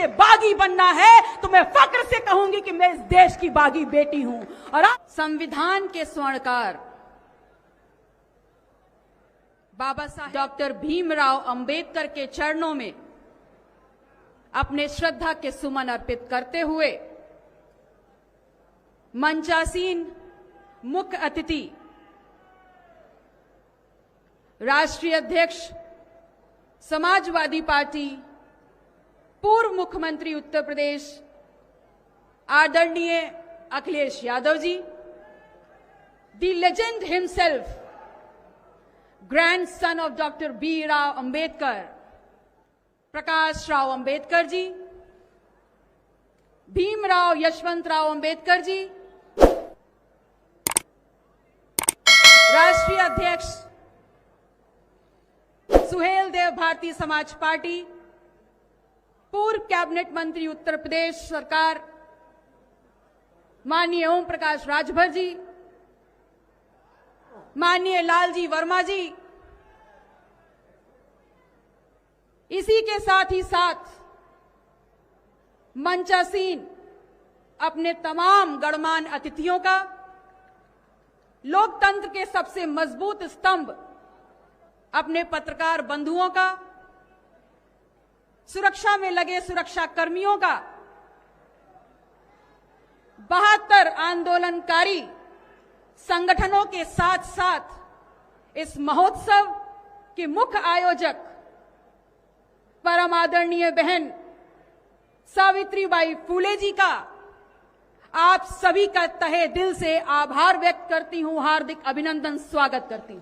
से बागी बनना है तो मैं फक्र से कहूंगी कि मैं इस देश की बागी बेटी हूं। और संविधान के स्वर्णकार बाबा साहब डॉक्टर भीमराव अंबेडकर के चरणों में अपने श्रद्धा के सुमन अर्पित करते हुए मंचासीन मुख्य अतिथि राष्ट्रीय अध्यक्ष समाजवादी पार्टी पूर्व मुख्यमंत्री उत्तर प्रदेश आदरणीय Akhilesh Yadav ji, the legend himself, grandson of doctor B Rao Ambedkar, Prakash Rao Ambedkar ji, Bhimrao Yashwantrao Ambedkar ji, राष्ट्रीय अध्यक्ष सुहेल देव भारतीय समाज पार्टी, पूर्व कैबिनेट मंत्री उत्तर प्रदेश सरकार माननीय ओम प्रकाश राजभर जी, माननीय लालजी वर्मा जी, इसी के साथ ही साथ मंचासीन अपने तमाम गणमान्य अतिथियों का, लोकतंत्र के सबसे मजबूत स्तंभ अपने पत्रकार बंधुओं का, सुरक्षा में लगे सुरक्षा कर्मियों का, 72 आंदोलनकारी संगठनों के साथ साथ इस महोत्सव के मुख्य आयोजक परम आदरणीय बहन सावित्रीबाई फूले जी का आप सभी का तहे दिल से आभार व्यक्त करती हूं, हार्दिक अभिनंदन, स्वागत करती हूं।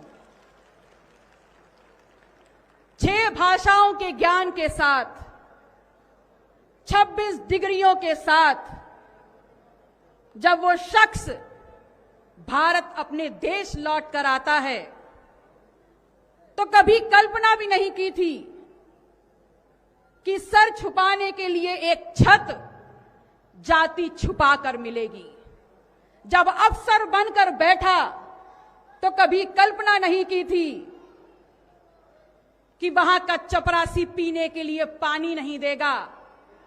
6 भाषाओं के ज्ञान के साथ, 26 डिग्रियों के साथ जब वो शख्स भारत अपने देश लौट कर आता है तो कभी कल्पना भी नहीं की थी कि सर छुपाने के लिए एक छत जाति छुपा कर मिलेगी। जब अफसर बनकर बैठा तो कभी कल्पना नहीं की थी कि वहां का चपरासी पीने के लिए पानी नहीं देगा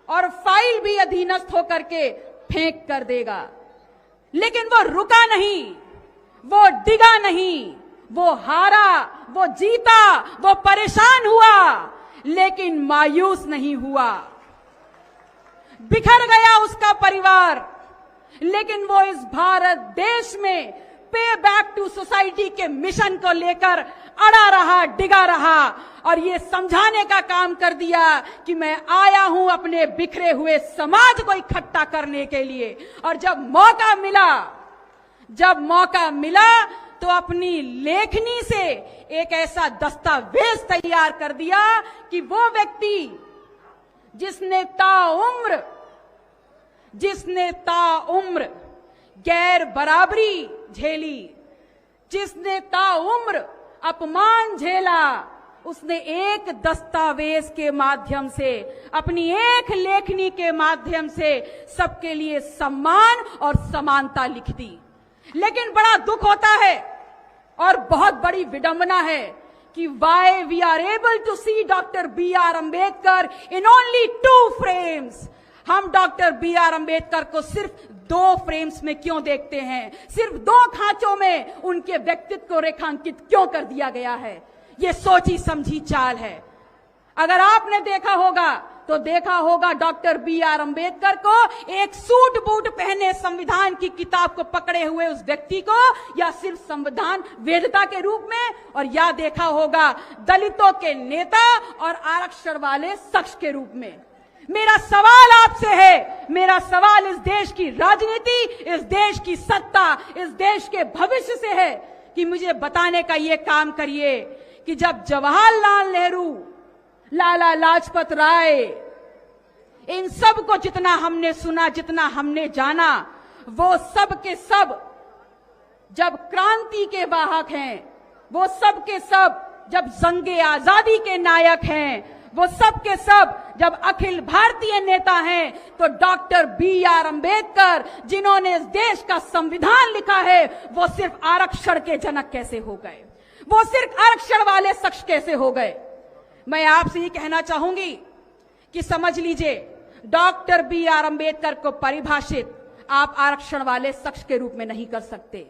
और फाइल भी अधीनस्थ होकर के फेंक कर देगा। लेकिन वो रुका नहीं, वो डिगा नहीं, वो हारा, वो जीता, वो परेशान हुआ, लेकिन मायूस नहीं हुआ। बिखर गया उसका परिवार, लेकिन वो इस भारत देश में पे बैक टू सोसाइटी के मिशन को लेकर अड़ा रहा, डिगा रहा और ये समझाने का काम कर दिया कि मैं आया हूं अपने बिखरे हुए समाज को इकट्ठा करने के लिए। और जब मौका मिला तो अपनी लेखनी से एक ऐसा दस्तावेज तैयार कर दिया कि वो व्यक्ति जिसने ताउम्र गैर बराबरी झेली, जिसने ताउम्र अपमान झेला, उसने एक दस्तावेज के माध्यम से, अपनी एक लेखनी के माध्यम से सबके लिए सम्मान और समानता लिख दी। लेकिन बड़ा दुख होता है और बहुत बड़ी विडंबना है कि why we are able to see doctor B R Ambedkar in only 2 frames। हम डॉक्टर बी आर अम्बेडकर को सिर्फ 2 फ्रेम्स में क्यों देखते हैं, सिर्फ 2 खांचों में उनके व्यक्तित्व को रेखांकित क्यों कर दिया गया है। ये सोची समझी चाल है। अगर आपने देखा होगा तो देखा होगा डॉक्टर बी आर अम्बेडकर को एक सूट बूट पहने संविधान की किताब को पकड़े हुए उस व्यक्ति को, या सिर्फ संविधान वेदता के रूप में, और या देखा होगा दलितों के नेता और आरक्षण वाले शख्स के रूप में। मेरा सवाल आपसे है, मेरा सवाल इस देश की राजनीति, इस देश की सत्ता, इस देश के भविष्य से है कि मुझे बताने का ये काम करिए कि जब जवाहरलाल नेहरू, लाला लाजपत राय, इन सब को जितना हमने सुना, जितना हमने जाना, वो सब के सब जब क्रांति के वाहक हैं, वो सब के सब जब जंगे आजादी के नायक हैं, वो सब के सब जब अखिल भारतीय नेता हैं, तो डॉक्टर बी आर अम्बेडकर जिन्होंने इस देश का संविधान लिखा है, वो सिर्फ आरक्षण के जनक कैसे हो गए, वो सिर्फ आरक्षण वाले शख्स कैसे हो गए। मैं आपसे ये कहना चाहूंगी कि समझ लीजिए, डॉक्टर बी आर अंबेडकर को परिभाषित आप आरक्षण वाले शख्स के रूप में नहीं कर सकते।